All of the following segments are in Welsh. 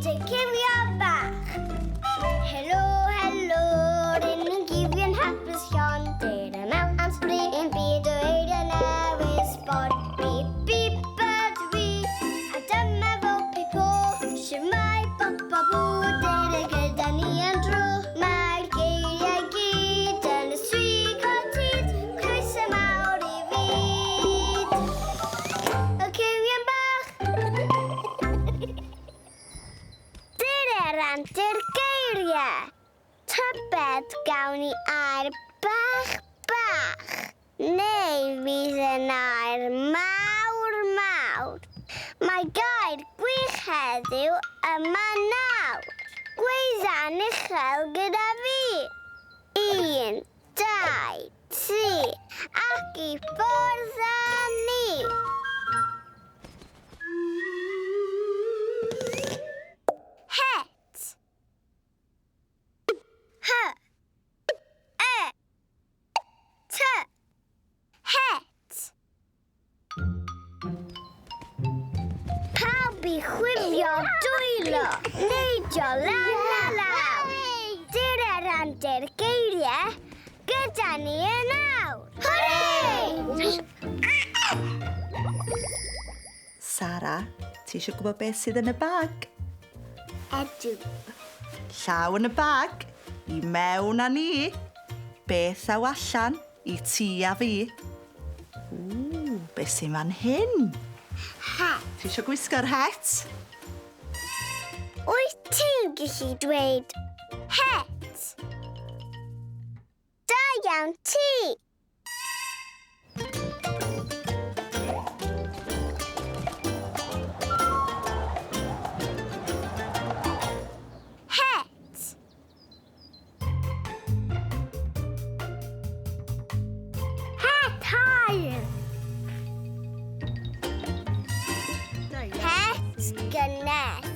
to Cywion Bach. Helo, helo, rydyn ni'n gifio'n hapus Sion. Dyn y mewn am sbrin yn byd o eiddo newydd sport. Bip, bip, ydw i, a dyma fo pipo. Shwmai, bop, bop, dyn y gyda ni yn dro. Mae'r geiriau gyd yn y swig o tyd. Croeso mawr i fyd. O Cywion Bach. Rantir geiriau. Tybed gawn ni air bach bach. Neu fydd yn air mawr mawr. Mae gair gwych heddiw yma nawr. Gweiddan uchel gyda fi. 1, 2, 3 ac i ffwrdd â ni. Chwifio dwylo, neidio la la. Dyr rantir geiriau gyda ni yn awr. Hwrê! Sara, ti eisiau gwybod beth sydd yn y bag? Ydw. Llaw yn y bag, i mewn â ni. Beth aw allan, i ti a fi. Beth sy'n fan hyn? Het. Ti eisiau gwisgo'r het? Wyt ti'n gallu dweud het? Da iawn ti. Het. Het hael. Het gynnes.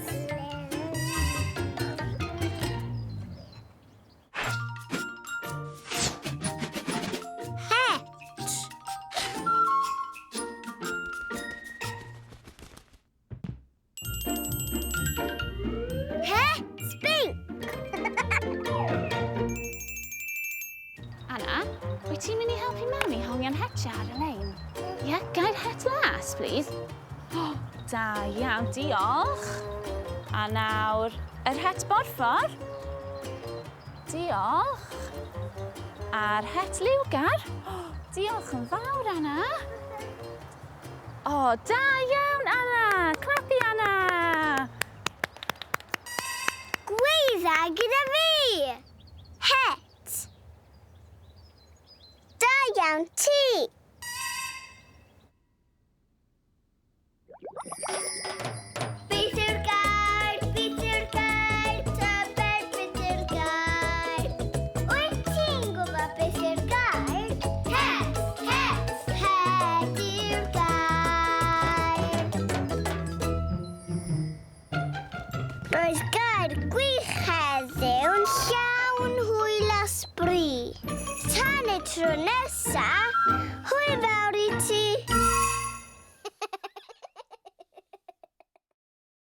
Anna, wyt ti'n mynd i helpu Mam i hongian hetiau ar y lein? Ie, gair het las, please. Oh, da iawn, diolch. A nawr, yr het borffor. Diolch. A'r het liwgar. Oh, diolch yn fawr, Anna. O, da iawn, Anna. Clapi, Anna. Gweidda gyda fi. Het. Da iawn ti.